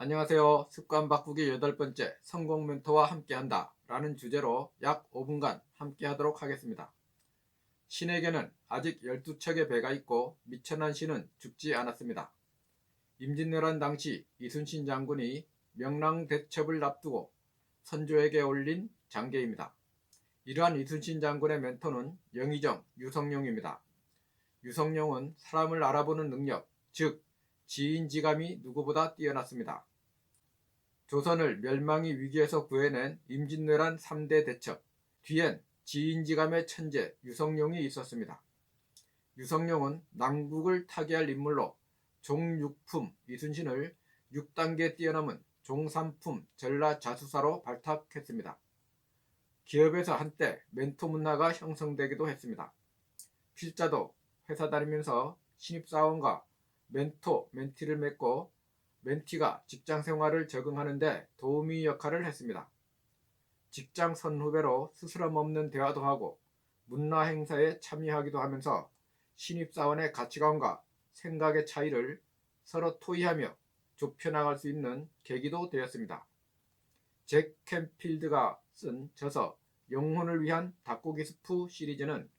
안녕하세요. 습관 바꾸기 8번째 성공 멘토와 함께한다 라는 주제로 약 5분간 함께하도록 하겠습니다. 신에게는 아직 12척의 배가 있고 미천한 신은 죽지 않았습니다. 임진왜란 당시 이순신 장군이 명랑대첩을 앞두고 선조에게 올린 장계입니다. 이러한 이순신 장군의 멘토는 영의정 유성룡입니다. 유성룡은 사람을 알아보는 능력, 즉 지인지감이 누구보다 뛰어났습니다. 조선을 멸망의 위기에서 구해낸 임진왜란 3대 대첩, 뒤엔 지인지감의 천재 유성룡이 있었습니다. 유성룡은 남국을 타개할 인물로 종육품 이순신을 6단계 뛰어넘은 종삼품 전라자수사로 발탁했습니다. 기업에서 한때 멘토 문화가 형성되기도 했습니다. 필자도 회사 다니면서 신입사원과 멘토, 멘티를 맺고 멘티가 직장 생활을 적응하는 데 도우미 역할을 했습니다. 직장 선후배로 스스럼 없는 대화도 하고 문화 행사에 참여하기도 하면서 신입사원의 가치관과 생각의 차이를 서로 토의하며 좁혀나갈 수 있는 계기도 되었습니다. 잭 캔필드가 쓴 저서 영혼을 위한 닭고기 스프 시리즈는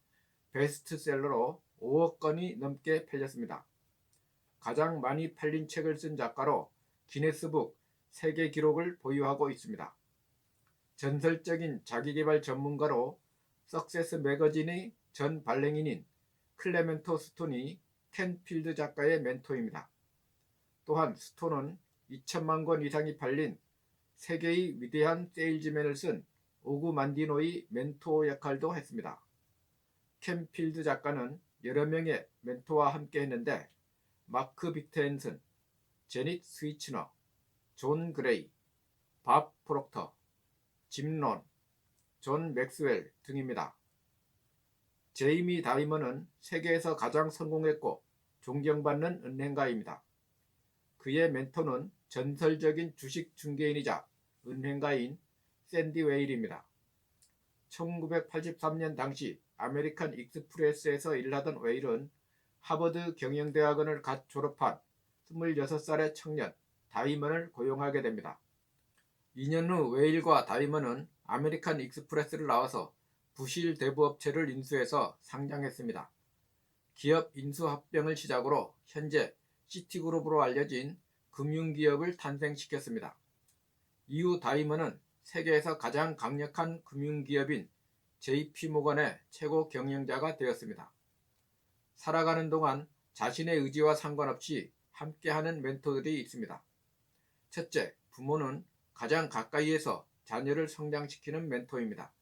베스트셀러로 5억 건이 넘게 팔렸습니다. 가장 많이 팔린 책을 쓴 작가로 기네스북 세계 기록을 보유하고 있습니다. 전설적인 자기계발 전문가로 석세스 매거진의 전 발행인인 클레멘토 스톤이 캔필드 작가의 멘토입니다. 또한 스톤은 2천만 권 이상이 팔린 세계의 위대한 세일즈맨을 쓴 오구 만디노의 멘토 역할도 했습니다. 캔필드 작가는 여러 명의 멘토와 함께 했는데 마크 빅텐슨, 제닛 스위츠너, 존 그레이, 밥 프록터, 짐 론, 존 맥스웰 등입니다. 제이미 다이먼은 세계에서 가장 성공했고 존경받는 은행가입니다. 그의 멘토는 전설적인 주식 중개인이자 은행가인 샌디 웨일입니다. 1983년 당시 아메리칸 익스프레스에서 일하던 웨일은 하버드 경영대학원을 갓 졸업한 26살의 청년 다이먼을 고용하게 됩니다. 2년 후 웨일과 다이먼은 아메리칸 익스프레스를 나와서 부실 대부업체를 인수해서 상장했습니다. 기업 인수 합병을 시작으로 현재 시티그룹으로 알려진 금융기업을 탄생시켰습니다. 이후 다이먼은 세계에서 가장 강력한 금융기업인 JP모건의 최고 경영자가 되었습니다. 살아가는 동안 자신의 의지와 상관없이 함께하는 멘토들이 있습니다. 첫째, 부모는 가장 가까이에서 자녀를 성장시키는 멘토입니다.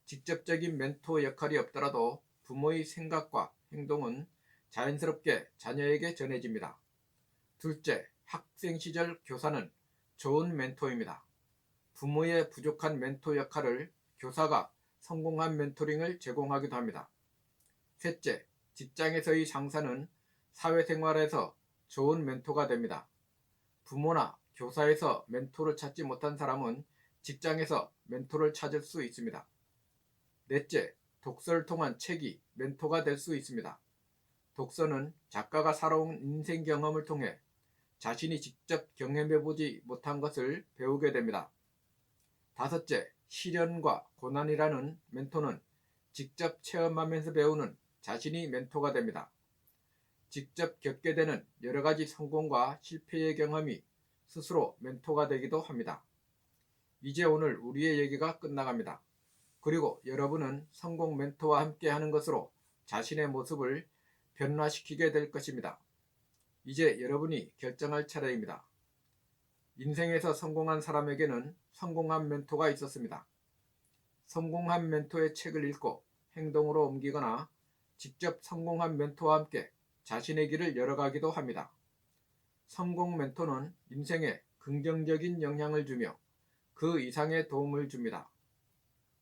직접적인 멘토 역할이 없더라도 부모의 생각과 행동은 자연스럽게 자녀에게 전해집니다. 둘째, 학생 시절 교사는 좋은 멘토입니다. 부모의 부족한 멘토 역할을 교사가 성공한 멘토링을 제공하기도 합니다. 셋째, 직장에서의 상사는 사회생활에서 좋은 멘토가 됩니다. 부모나 교사에서 멘토를 찾지 못한 사람은 직장에서 멘토를 찾을 수 있습니다. 넷째, 독서를 통한 책이 멘토가 될 수 있습니다. 독서는 작가가 살아온 인생 경험을 통해 자신이 직접 경험해보지 못한 것을 배우게 됩니다. 다섯째, 시련과 고난이라는 멘토는 직접 체험하면서 배우는 자신이 멘토가 됩니다. 직접 겪게 되는 여러 가지 성공과 실패의 경험이 스스로 멘토가 되기도 합니다. 이제 오늘 우리의 얘기가 끝나갑니다. 그리고 여러분은 성공 멘토와 함께 하는 것으로 자신의 모습을 변화시키게 될 것입니다. 이제 여러분이 결정할 차례입니다. 인생에서 성공한 사람에게는 성공한 멘토가 있었습니다. 성공한 멘토의 책을 읽고 행동으로 옮기거나 직접 성공한 멘토와 함께 자신의 길을 열어가기도 합니다. 성공 멘토는 인생에 긍정적인 영향을 주며 그 이상의 도움을 줍니다.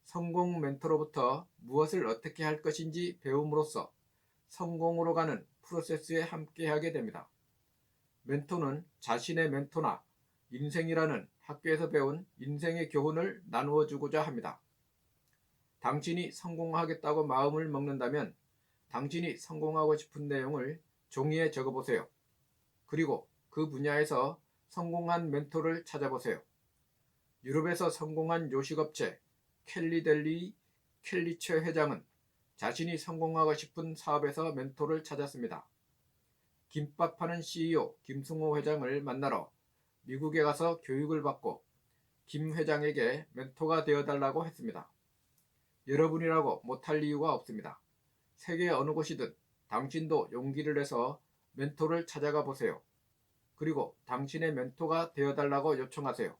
성공 멘토로부터 무엇을 어떻게 할 것인지 배움으로써 성공으로 가는 프로세스에 함께하게 됩니다. 멘토는 자신의 멘토나 인생이라는 학교에서 배운 인생의 교훈을 나누어 주고자 합니다. 당신이 성공하겠다고 마음을 먹는다면 당신이 성공하고 싶은 내용을 종이에 적어보세요. 그리고 그 분야에서 성공한 멘토를 찾아보세요. 유럽에서 성공한 요식업체 켈리델리 켈리체 회장은 자신이 성공하고 싶은 사업에서 멘토를 찾았습니다. 김밥 파는 CEO 김승호 회장을 만나러 미국에 가서 교육을 받고 김 회장에게 멘토가 되어달라고 했습니다. 여러분이라고 못할 이유가 없습니다. 세계 어느 곳이든 당신도 용기를 내서 멘토를 찾아가 보세요. 그리고 당신의 멘토가 되어달라고 요청하세요.